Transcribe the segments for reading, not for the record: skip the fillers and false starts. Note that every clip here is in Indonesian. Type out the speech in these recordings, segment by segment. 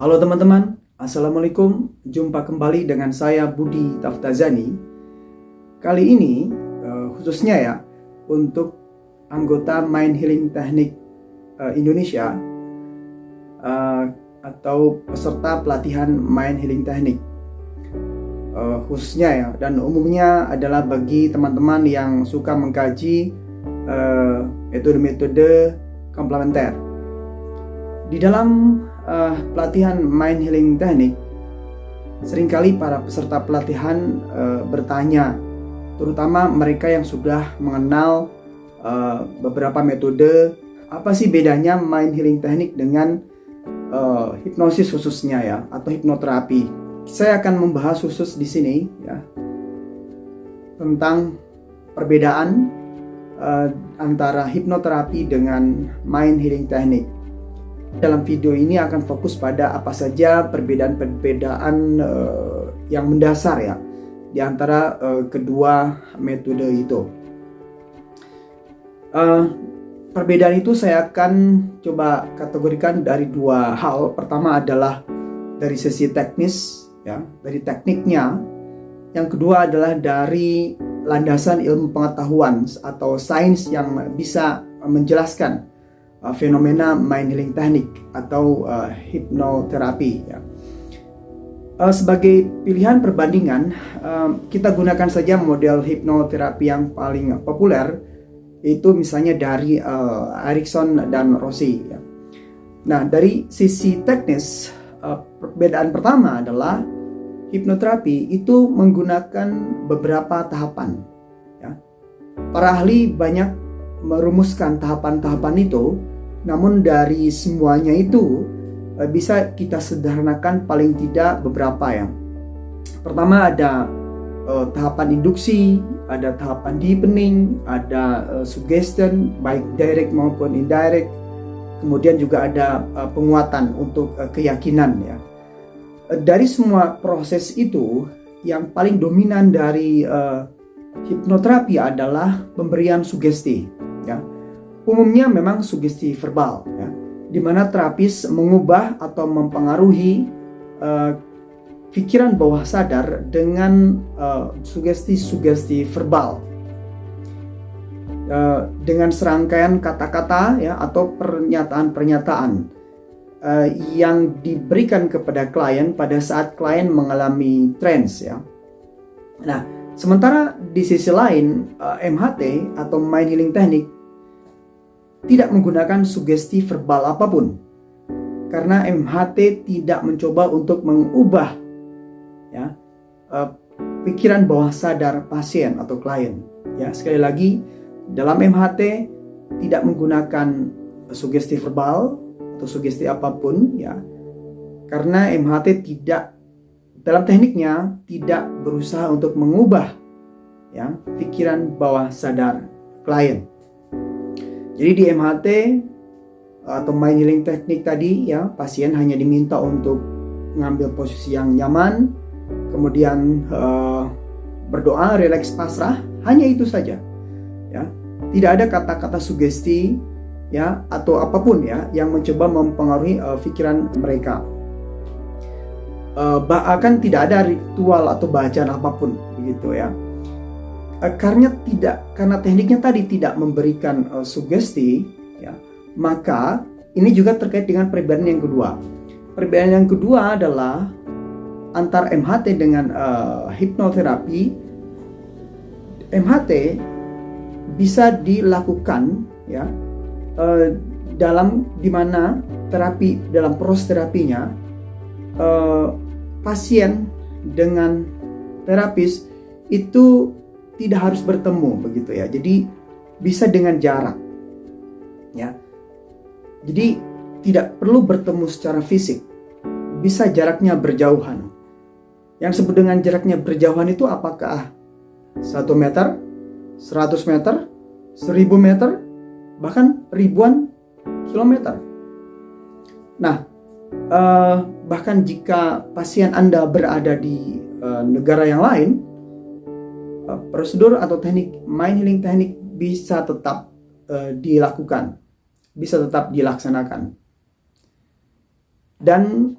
Halo teman-teman, Assalamualaikum. Jumpa kembali dengan saya Budi Taftazani. Kali ini khususnya ya untuk anggota Mind Healing Technique Indonesia atau peserta pelatihan Mind Healing Technique khususnya ya, dan umumnya adalah bagi teman-teman yang suka mengkaji metode-metode komplementer. Di dalam pelatihan Mind Healing Technique, seringkali para peserta pelatihan bertanya, terutama mereka yang sudah mengenal beberapa metode, apa sih bedanya Mind Healing Technique dengan hipnosis khususnya ya, atau hipnoterapi. Saya akan membahas khusus di sini ya tentang perbedaan antara hipnoterapi dengan Mind Healing Technique. Dalam video ini akan fokus pada apa saja perbedaan-perbedaan yang mendasar ya di antara kedua metode itu. Perbedaan itu saya akan coba kategorikan dari dua hal. Pertama adalah dari sisi teknis ya, dari tekniknya. Yang kedua adalah dari landasan ilmu pengetahuan atau sains yang bisa menjelaskan fenomena Mind Healing Technique atau hipnoterapi ya. Sebagai pilihan perbandingan, kita gunakan saja model hipnoterapi yang paling populer, itu misalnya dari Erickson dan Rossi ya. Nah, dari sisi teknis, perbedaan pertama adalah hipnoterapi itu menggunakan beberapa tahapan ya. Para ahli banyak merumuskan tahapan-tahapan itu, namun dari semuanya itu bisa kita sederhanakan paling tidak beberapa ya. Pertama ada tahapan induksi, ada tahapan deepening, ada suggestion baik direct maupun indirect. Kemudian juga ada penguatan untuk keyakinan ya. Dari semua proses itu, yang paling dominan dari hipnoterapi adalah pemberian sugesti ya. Umumnya memang sugesti verbal ya, di mana terapis mengubah atau mempengaruhi pikiran bawah sadar dengan sugesti-sugesti verbal dengan serangkaian kata-kata ya atau pernyataan-pernyataan yang diberikan kepada klien pada saat klien mengalami trance ya. Nah, sementara di sisi lain MHT atau Mind Healing Technique tidak menggunakan sugesti verbal apapun, karena MHT tidak mencoba untuk mengubah ya pikiran bawah sadar pasien atau klien ya. Sekali lagi, dalam MHT tidak menggunakan sugesti verbal atau sugesti apapun ya, karena MHT tidak, dalam tekniknya tidak berusaha untuk mengubah ya pikiran bawah sadar klien. Jadi di MHT atau Mind Healing Technique tadi ya, pasien hanya diminta untuk mengambil posisi yang nyaman, kemudian berdoa, rileks, pasrah, hanya itu saja ya. Tidak ada kata-kata sugesti ya atau apapun ya yang mencoba mempengaruhi pikiran mereka. Bahkan tidak ada ritual atau bacaan apapun begitu ya. Karena tekniknya tadi tidak memberikan sugesti ya, maka ini juga terkait dengan perbedaan yang kedua. Perbedaan yang kedua adalah antar MHT dengan hipnoterapi. MHT bisa dilakukan ya dalam dimana terapi, dalam proses terapinya pasien dengan terapis itu tidak harus bertemu begitu ya. Jadi bisa dengan jarak ya. Jadi tidak perlu bertemu secara fisik, bisa jaraknya berjauhan. Yang disebut dengan jaraknya berjauhan itu apakah 1 meter, 100 meter, 1000 meter, bahkan ribuan kilometer. Nah, bahkan jika pasien Anda berada di negara yang lain, prosedur atau teknik Mind Healing Technique bisa tetap dilakukan, bisa tetap dilaksanakan. Dan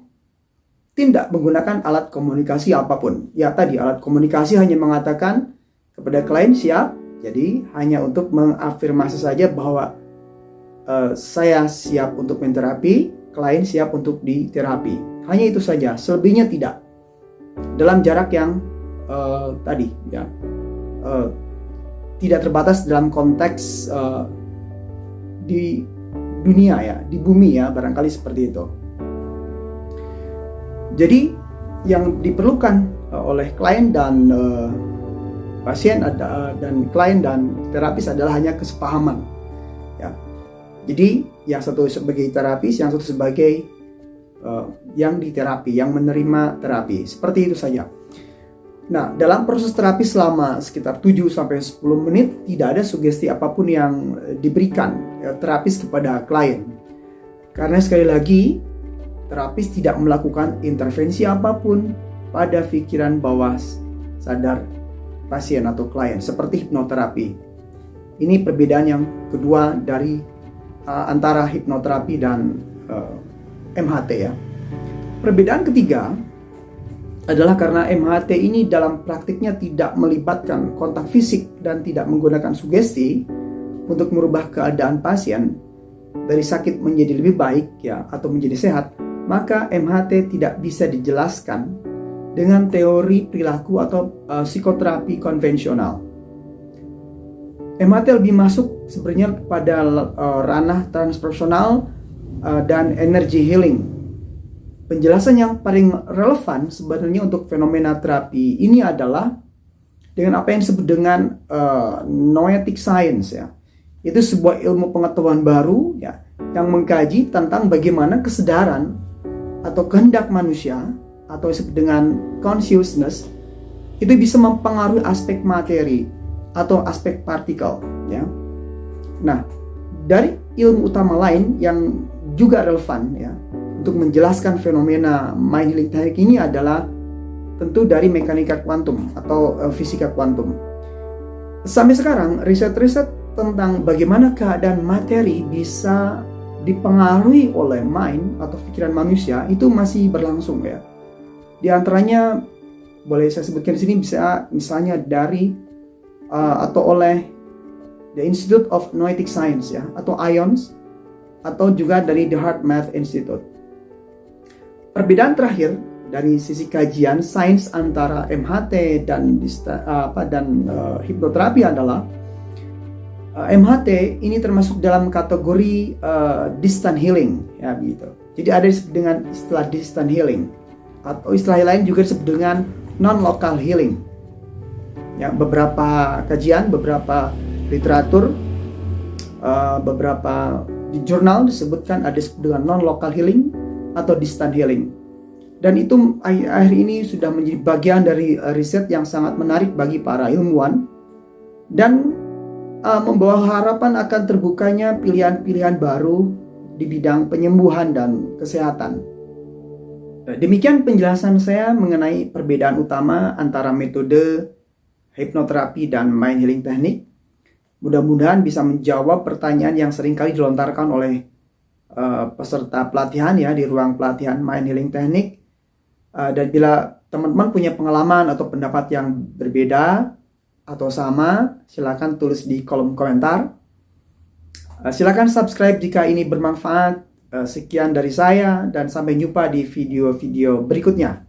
tidak menggunakan alat komunikasi apapun. Ya tadi alat komunikasi hanya mengatakan kepada klien siap, jadi hanya untuk mengafirmasi saja bahwa saya siap untuk menterapi, klien siap untuk diterapi. Hanya itu saja, selebihnya tidak. Dalam jarak yang tadi ya, tidak terbatas dalam konteks di dunia ya, di bumi ya, barangkali seperti itu. Jadi yang diperlukan oleh klien dan pasien dan klien dan terapis adalah hanya kesepahaman ya. Jadi yang satu sebagai terapis, yang satu sebagai yang diterapi, yang menerima terapi. Seperti itu saja. Nah, dalam proses terapi selama sekitar 7-10 menit tidak ada sugesti apapun yang diberikan ya, terapis kepada klien. Karena sekali lagi terapis tidak melakukan intervensi apapun pada pikiran bawah sadar pasien atau klien seperti hipnoterapi. Ini perbedaan yang kedua dari antara hipnoterapi dan MHT ya. Perbedaan ketiga adalah karena MHT ini dalam praktiknya tidak melibatkan kontak fisik dan tidak menggunakan sugesti untuk merubah keadaan pasien dari sakit menjadi lebih baik ya atau menjadi sehat, maka MHT tidak bisa dijelaskan dengan teori perilaku atau psikoterapi konvensional. MHT lebih masuk sebenarnya pada ranah transpersonal dan energy healing. Penjelasan yang paling relevan sebenarnya untuk fenomena terapi ini adalah dengan apa yang disebut dengan noetic science ya. Itu sebuah ilmu pengetahuan baru ya yang mengkaji tentang bagaimana kesadaran atau kehendak manusia atau disebut dengan consciousness itu bisa mempengaruhi aspek materi atau aspek partikel ya. Nah, dari ilmu utama lain yang juga relevan ya untuk menjelaskan fenomena mind healing technique ini adalah tentu dari mekanika kuantum atau fisika kuantum. Sampai sekarang riset-riset tentang bagaimana keadaan materi bisa dipengaruhi oleh mind atau pikiran manusia itu masih berlangsung ya. Di antaranya boleh saya sebutkan di sini bisa misalnya dari atau oleh the Institute of Noetic Science ya atau IONS atau juga dari the HeartMath Institute. Perbedaan terakhir dari sisi kajian sains antara MHT dan hipnoterapi adalah MHT ini termasuk dalam kategori distant healing ya begitu. Jadi ada disebut dengan istilah distant healing atau istilah lain juga disebut dengan non-local healing. Ya, beberapa kajian, beberapa literatur, beberapa di jurnal disebutkan ada disebut dengan non-local healing atau distant healing. Dan itu akhir ini sudah menjadi bagian dari riset yang sangat menarik bagi para ilmuwan dan membawa harapan akan terbukanya pilihan-pilihan baru di bidang penyembuhan dan kesehatan. Demikian penjelasan saya mengenai perbedaan utama antara metode hipnoterapi dan mind healing technique. Mudah-mudahan bisa menjawab pertanyaan yang seringkali dilontarkan oleh peserta pelatihan ya di ruang pelatihan mind healing technique. Dan bila teman-teman punya pengalaman atau pendapat yang berbeda atau sama, silakan tulis di kolom komentar. Silakan subscribe jika ini bermanfaat. Sekian dari saya dan sampai jumpa di video-video berikutnya.